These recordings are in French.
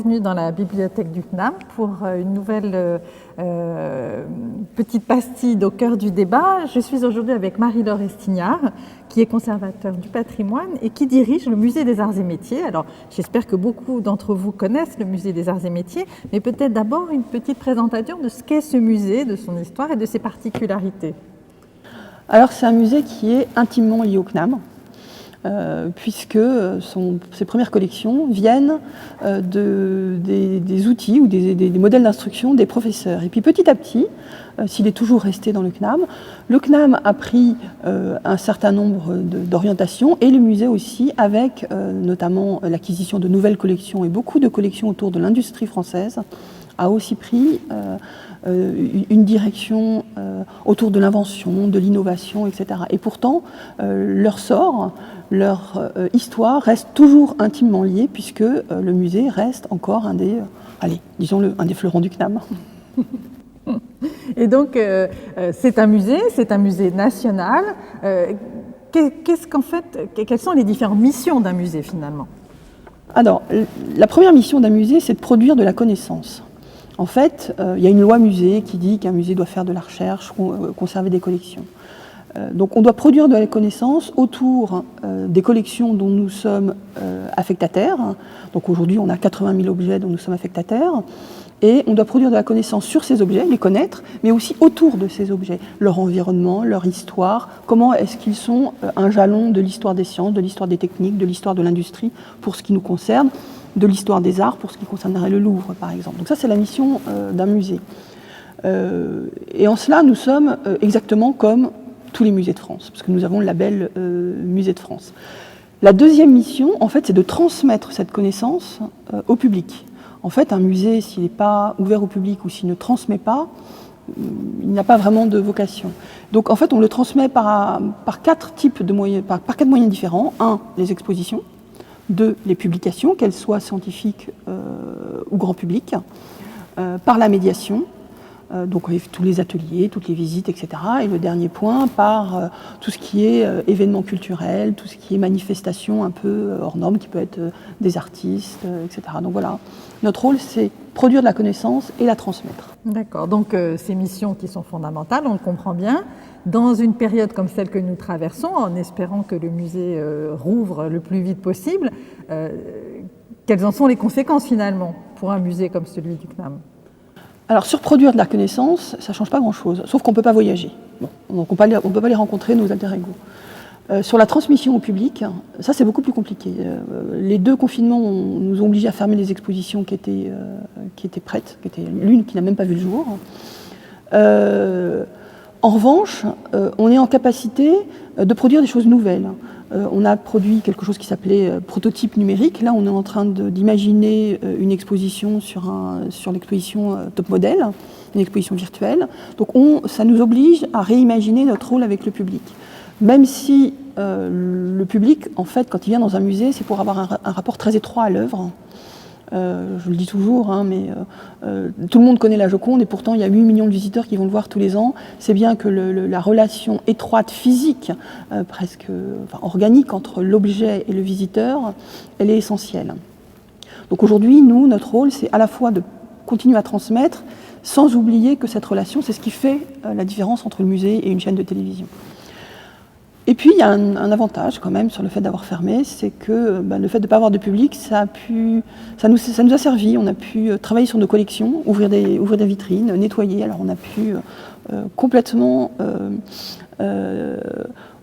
bienvenue dans la bibliothèque du CNAM pour une nouvelle petite pastille au cœur du débat. Je suis aujourd'hui avec Marie-Laure Estignard, qui est conservateur du patrimoine et qui dirige le musée des arts et métiers. Alors, j'espère que beaucoup d'entre vous connaissent le musée des arts et métiers, mais peut-être d'abord une petite présentation de ce qu'est ce musée, de son histoire et de ses particularités. Alors, c'est un musée qui est intimement lié au CNAM. Puisque ses premières collections viennent des outils ou des modèles d'instruction des professeurs. Et puis petit à petit, s'il est toujours resté dans le CNAM a pris un certain nombre d'orientations et le musée aussi, avec notamment l'acquisition de nouvelles collections et beaucoup de collections autour de l'industrie française, a aussi pris une direction autour de l'invention, de l'innovation, etc. Et pourtant, leur sort, leur histoire reste toujours intimement liée, puisque le musée reste encore un des fleurons du CNAM. Et donc, c'est un musée national. Quelles sont les différentes missions d'un musée finalement? Alors, la première mission d'un musée, c'est de produire de la connaissance. En fait, il y a une loi musée qui dit qu'un musée doit faire de la recherche, conserver des collections. Donc on doit produire de la connaissance autour des collections dont nous sommes affectataires. Donc aujourd'hui, on a 80 000 objets dont nous sommes affectataires. Et on doit produire de la connaissance sur ces objets, les connaître, mais aussi autour de ces objets. Leur environnement, leur histoire, comment est-ce qu'ils sont un jalon de l'histoire des sciences, de l'histoire des techniques, de l'histoire de l'industrie pour ce qui nous concerne, de l'histoire des arts pour ce qui concernerait le Louvre, par exemple. Donc ça, c'est la mission d'un musée. Et en cela, nous sommes exactement comme tous les musées de France, parce que nous avons le label Musée de France. La deuxième mission, en fait, c'est de transmettre cette connaissance au public. En fait, un musée, s'il n'est pas ouvert au public ou s'il ne transmet pas, il n'a pas vraiment de vocation. Donc, en fait, on le transmet par quatre moyens différents. Un, les expositions. 2, les publications, qu'elles soient scientifiques ou grand public, par la médiation, donc tous les ateliers, toutes les visites, etc. Et le dernier point, par tout ce qui est événements culturels, tout ce qui est manifestations un peu hors normes, qui peut être des artistes, etc. Donc voilà, notre rôle, c'est produire de la connaissance et la transmettre. D'accord, donc ces missions qui sont fondamentales, on le comprend bien. Dans une période comme celle que nous traversons, en espérant que le musée rouvre le plus vite possible, quelles en sont les conséquences finalement pour un musée comme celui du CNAM? Alors, sur produire de la connaissance, ça ne change pas grand-chose, sauf qu'on ne peut pas voyager. Bon, donc on ne peut pas aller rencontrer nos alter ego. Sur la transmission au public, ça c'est beaucoup plus compliqué. Les 2 confinements nous ont obligés à fermer les expositions qui étaient prêtes, l'une qui n'a même pas vu le jour. En revanche, on est en capacité de produire des choses nouvelles. On a produit quelque chose qui s'appelait prototype numérique. Là, on est en train d'imaginer une exposition sur l'exposition Top Model, une exposition virtuelle. Donc ça nous oblige à réimaginer notre rôle avec le public. Même si le public, en fait, quand il vient dans un musée, c'est pour avoir un rapport très étroit à l'œuvre. Je le dis toujours, mais tout le monde connaît la Joconde et pourtant il y a 8 millions de visiteurs qui vont le voir tous les ans. C'est bien que la relation étroite, physique, presque organique entre l'objet et le visiteur, elle est essentielle. Donc aujourd'hui, nous, notre rôle, c'est à la fois de continuer à transmettre sans oublier que cette relation, c'est ce qui fait la différence entre le musée et une chaîne de télévision. Et puis, il y a un avantage quand même sur le fait d'avoir fermé, c'est que le fait de ne pas avoir de public, ça nous a servi. On a pu travailler sur nos collections, ouvrir des vitrines, nettoyer. Alors on a pu complètement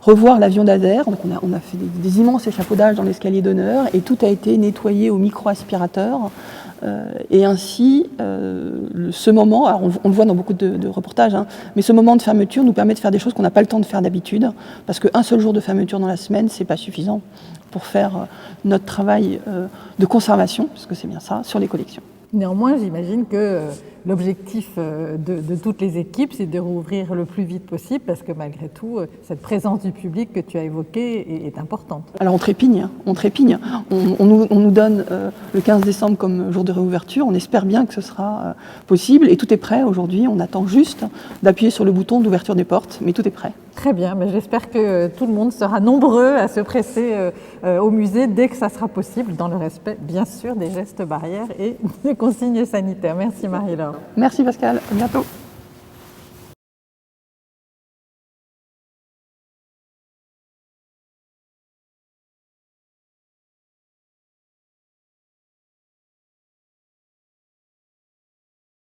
revoir l'avion d'Ader. Donc on a fait des immenses échafaudages dans l'escalier d'honneur et tout a été nettoyé au micro-aspirateur. Et ainsi, ce moment, alors on le voit dans beaucoup de reportages, mais ce moment de fermeture nous permet de faire des choses qu'on n'a pas le temps de faire d'habitude, parce qu'un seul jour de fermeture dans la semaine, c'est pas suffisant pour faire notre travail de conservation, parce que c'est bien ça, sur les collections. Néanmoins, j'imagine que l'objectif de toutes les équipes, c'est de rouvrir le plus vite possible, parce que malgré tout, cette présence du public que tu as évoquée est importante. Alors on trépigne. On nous donne le 15 décembre comme jour de réouverture, on espère bien que ce sera possible, et tout est prêt aujourd'hui, on attend juste d'appuyer sur le bouton d'ouverture des portes, mais tout est prêt. Très bien, mais j'espère que tout le monde sera nombreux à se presser au musée dès que ça sera possible, dans le respect, bien sûr, des gestes barrières et des consignes sanitaires. Merci Marie-Laure. Merci Pascal, à bientôt.